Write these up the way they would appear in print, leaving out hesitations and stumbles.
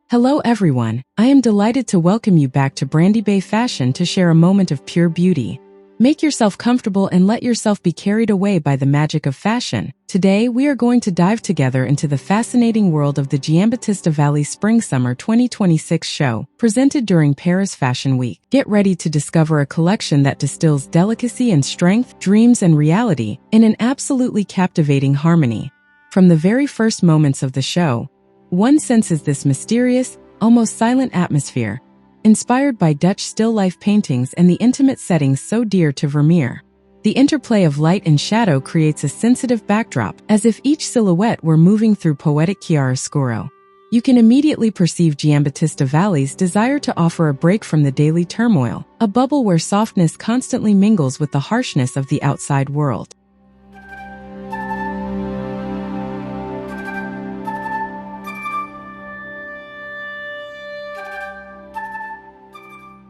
Hello everyone, I am delighted to welcome you back to Brandibay Fashion to share a moment of pure beauty. Make yourself comfortable and let yourself be carried away by the magic of fashion. Today we are going to dive together into the fascinating world of the Giambattista Valli Spring-Summer 2026 show, presented during Paris Fashion Week. Get ready to discover a collection that distills delicacy and strength, dreams and reality, in an absolutely captivating harmony. From the very first moments of the show, one senses this mysterious, almost silent atmosphere, inspired by Dutch still life paintings and the intimate settings so dear to Vermeer. The interplay of light and shadow creates a sensitive backdrop, as if each silhouette were moving through poetic chiaroscuro. You can immediately perceive Giambattista Valli's desire to offer a break from the daily turmoil, a bubble where softness constantly mingles with the harshness of the outside world.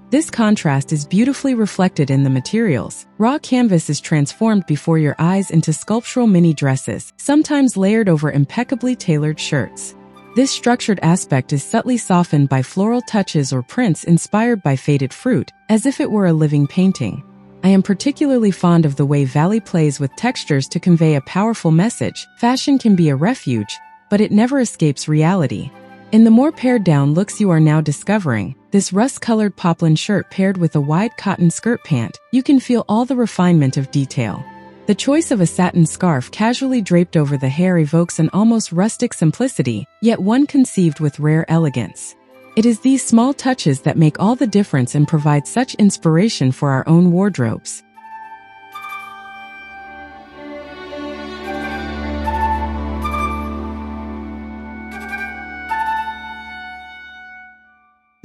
This contrast is beautifully reflected in the materials. Raw canvas is transformed before your eyes into sculptural mini dresses, sometimes layered over impeccably tailored shirts. This structured aspect is subtly softened by floral touches or prints inspired by faded fruit, as if it were a living painting. I am particularly fond of the way Valli plays with textures to convey a powerful message. Fashion can be a refuge, but it never escapes reality. In the more pared-down looks you are now discovering, this rust-colored poplin shirt paired with a wide cotton skirt pant, you can feel all the refinement of detail. The choice of a satin scarf casually draped over the hair evokes an almost rustic simplicity, yet one conceived with rare elegance. It is these small touches that make all the difference and provide such inspiration for our own wardrobes.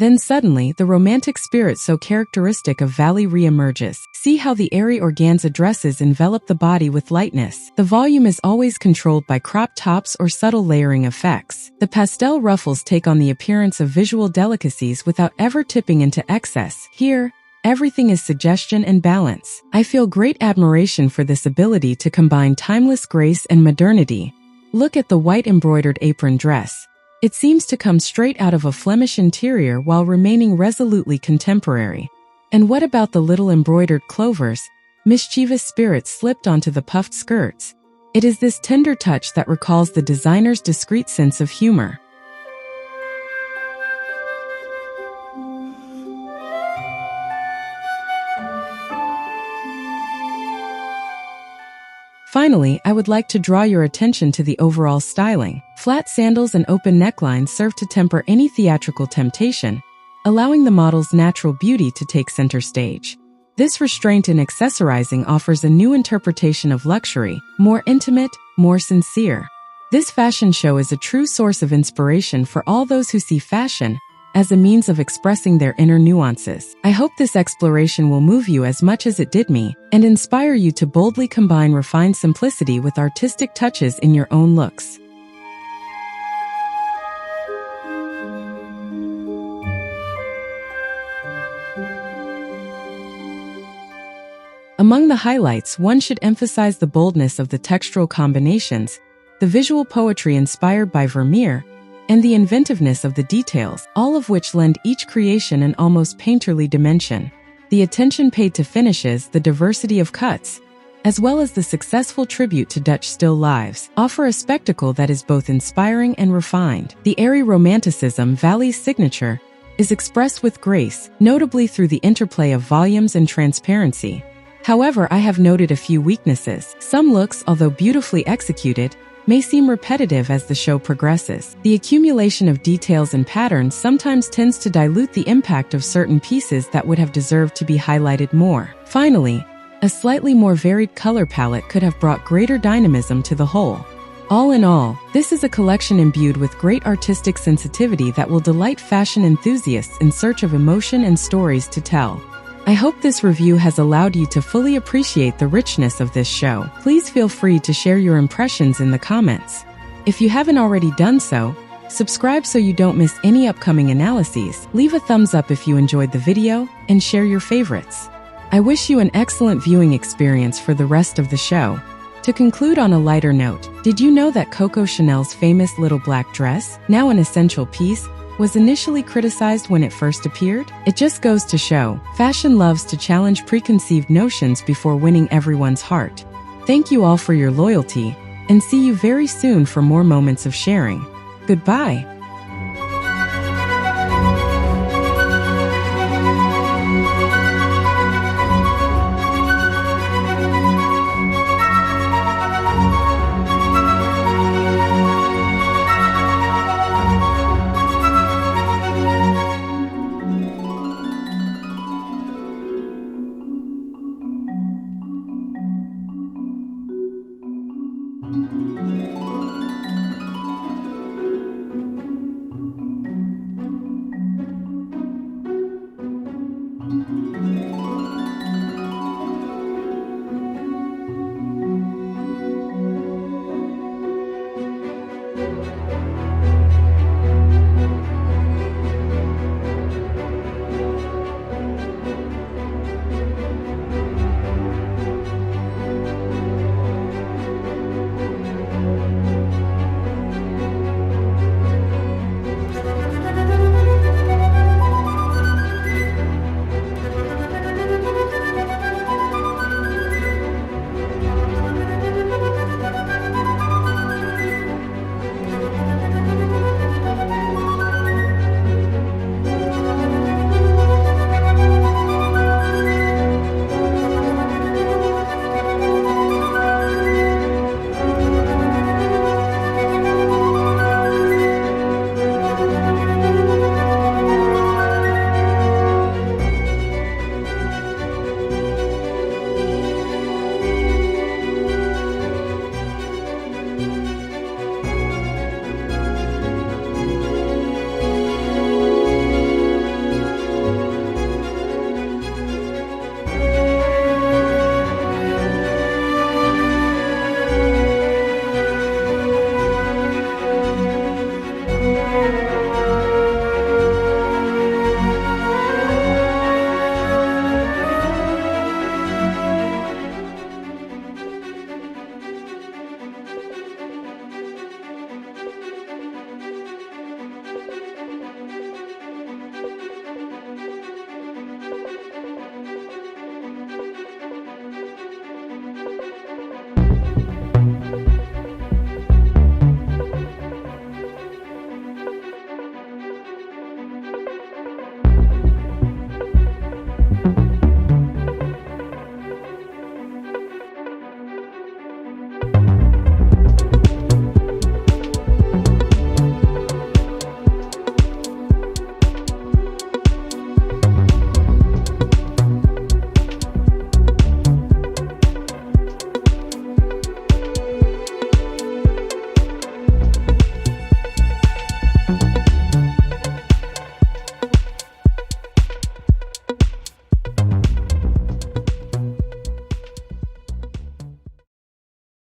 Then suddenly, the romantic spirit so characteristic of Valli re-emerges. See how the airy organza dresses envelop the body with lightness. The volume is always controlled by crop tops or subtle layering effects. The pastel ruffles take on the appearance of visual delicacies without ever tipping into excess. Here, everything is suggestion and balance. I feel great admiration for this ability to combine timeless grace and modernity. Look at the white embroidered apron dress. It seems to come straight out of a Flemish interior while remaining resolutely contemporary. And what about the little embroidered clovers, mischievous spirits slipped onto the puffed skirts? It is this tender touch that recalls the designer's discreet sense of humor. Finally, I would like to draw your attention to the overall styling. Flat sandals and open necklines serve to temper any theatrical temptation, allowing the model's natural beauty to take center stage. This restraint in accessorizing offers a new interpretation of luxury, more intimate, more sincere. This fashion show is a true source of inspiration for all those who see fashion as a means of expressing their inner nuances. I hope this exploration will move you as much as it did me, and inspire you to boldly combine refined simplicity with artistic touches in your own looks. Among the highlights, one should emphasize the boldness of the textural combinations, the visual poetry inspired by Vermeer, and the inventiveness of the details, all of which lend each creation an almost painterly dimension. The attention paid to finishes, the diversity of cuts, as well as the successful tribute to Dutch still lives, offer a spectacle that is both inspiring and refined. The airy romanticism, Valli's signature, is expressed with grace, notably through the interplay of volumes and transparency. However, I have noted a few weaknesses. Some looks, although beautifully executed, may seem repetitive as the show progresses. The accumulation of details and patterns sometimes tends to dilute the impact of certain pieces that would have deserved to be highlighted more. Finally, a slightly more varied color palette could have brought greater dynamism to the whole. All in all, this is a collection imbued with great artistic sensitivity that will delight fashion enthusiasts in search of emotion and stories to tell. I hope this review has allowed you to fully appreciate the richness of this show. Please feel free to share your impressions in the comments. If you haven't already done so, subscribe so you don't miss any upcoming analyses, leave a thumbs up if you enjoyed the video, and share your favorites. I wish you an excellent viewing experience for the rest of the show. To conclude on a lighter note, did you know that Coco Chanel's famous little black dress, now an essential piece, was initially criticized when it first appeared? It just goes to show, fashion loves to challenge preconceived notions before winning everyone's heart. Thank you all for your loyalty, and see you very soon for more moments of sharing. Goodbye.